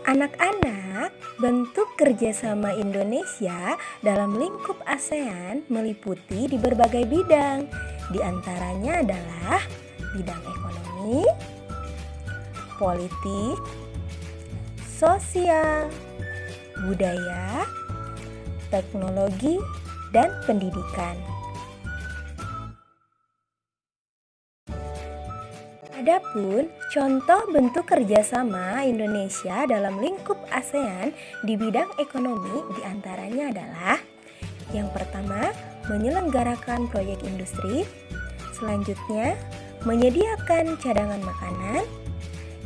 Anak-anak, bentuk kerjasama Indonesia dalam lingkup ASEAN meliputi di berbagai bidang. Di antaranya adalah bidang ekonomi, politik, sosial, budaya, teknologi, dan pendidikan. Adapun contoh bentuk kerjasama Indonesia dalam lingkup ASEAN di bidang ekonomi diantaranya adalah yang pertama, menyelenggarakan proyek industri, selanjutnya, menyediakan cadangan makanan,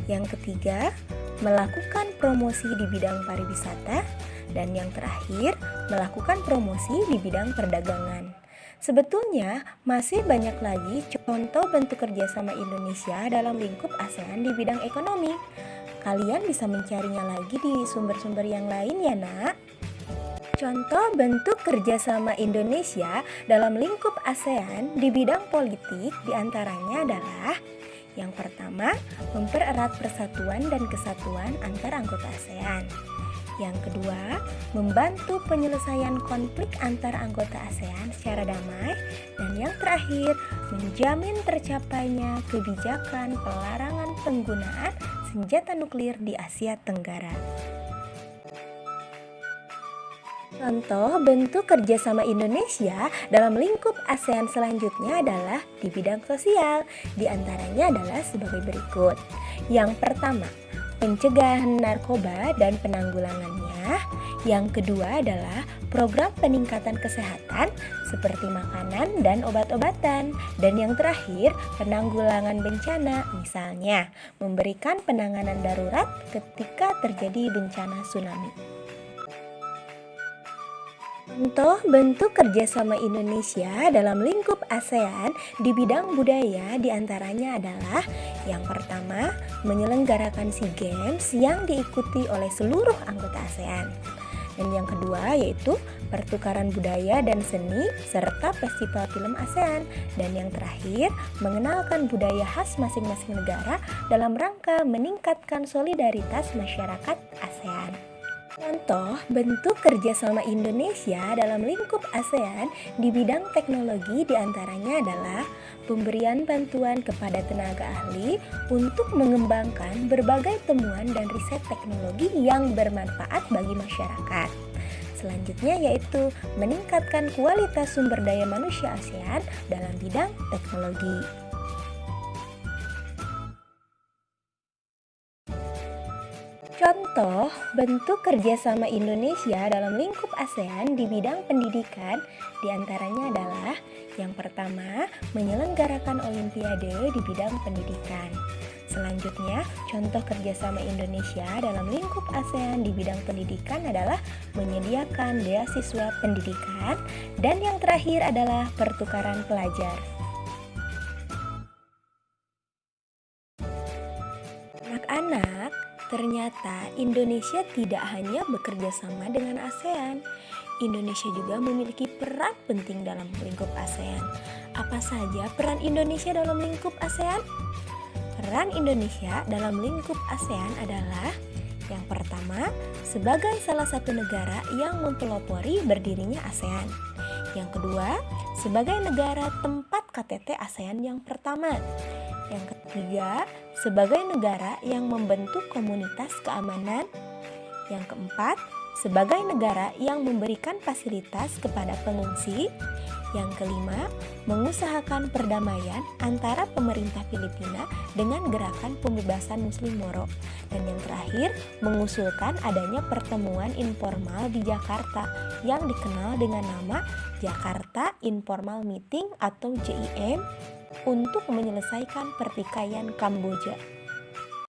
yang ketiga, melakukan promosi di bidang pariwisata, dan yang terakhir, melakukan promosi di bidang perdagangan. Sebetulnya masih banyak lagi contoh bentuk kerjasama Indonesia dalam lingkup ASEAN di bidang ekonomi. Kalian bisa mencarinya lagi di sumber-sumber yang lain ya nak. Contoh bentuk kerjasama Indonesia dalam lingkup ASEAN di bidang politik diantaranya adalah yang pertama, mempererat persatuan dan kesatuan antar anggota ASEAN. Yang kedua, membantu penyelesaian konflik antar anggota ASEAN secara damai. Dan yang terakhir, menjamin tercapainya kebijakan pelarangan penggunaan senjata nuklir di Asia Tenggara. Contoh bentuk kerjasama Indonesia dalam lingkup ASEAN selanjutnya adalah di bidang sosial. Di antaranya adalah sebagai berikut. Yang pertama, pencegahan narkoba dan penanggulangannya. Yang kedua adalah program peningkatan kesehatan seperti makanan dan obat-obatan. Dan yang terakhir, penanggulangan bencana, misalnya memberikan penanganan darurat ketika terjadi bencana tsunami. Contoh bentuk kerjasama Indonesia dalam lingkup ASEAN di bidang budaya diantaranya adalah yang pertama, menyelenggarakan SEA Games yang diikuti oleh seluruh anggota ASEAN. Dan yang kedua yaitu pertukaran budaya dan seni serta festival film ASEAN. Dan yang terakhir, mengenalkan budaya khas masing-masing negara dalam rangka meningkatkan solidaritas masyarakat ASEAN. Contoh bentuk kerjasama Indonesia dalam lingkup ASEAN di bidang teknologi diantaranya adalah pemberian bantuan kepada tenaga ahli untuk mengembangkan berbagai temuan dan riset teknologi yang bermanfaat bagi masyarakat. Selanjutnya yaitu meningkatkan kualitas sumber daya manusia ASEAN dalam bidang teknologi. Contoh bentuk kerjasama Indonesia dalam lingkup ASEAN di bidang pendidikan diantaranya adalah yang pertama, menyelenggarakan olimpiade di bidang pendidikan. Selanjutnya, contoh kerjasama Indonesia dalam lingkup ASEAN di bidang pendidikan adalah menyediakan beasiswa pendidikan. Dan yang terakhir adalah pertukaran pelajar. Anak-anak, ternyata Indonesia tidak hanya bekerja sama dengan ASEAN. Indonesia juga memiliki peran penting dalam lingkup ASEAN. Apa saja peran Indonesia dalam lingkup ASEAN? Peran Indonesia dalam lingkup ASEAN adalah yang pertama, sebagai salah satu negara yang mempelopori berdirinya ASEAN. Yang kedua, sebagai negara tempat KTT ASEAN yang pertama. Yang ketiga, sebagai negara yang membentuk komunitas keamanan. Yang keempat, sebagai negara yang memberikan fasilitas kepada pengungsi. Yang kelima, mengusahakan perdamaian antara pemerintah Filipina dengan gerakan pembebasan Muslim Moro. Dan yang terakhir, mengusulkan adanya pertemuan informal di Jakarta yang dikenal dengan nama Jakarta Informal Meeting atau JIM untuk menyelesaikan pertikaian Kamboja.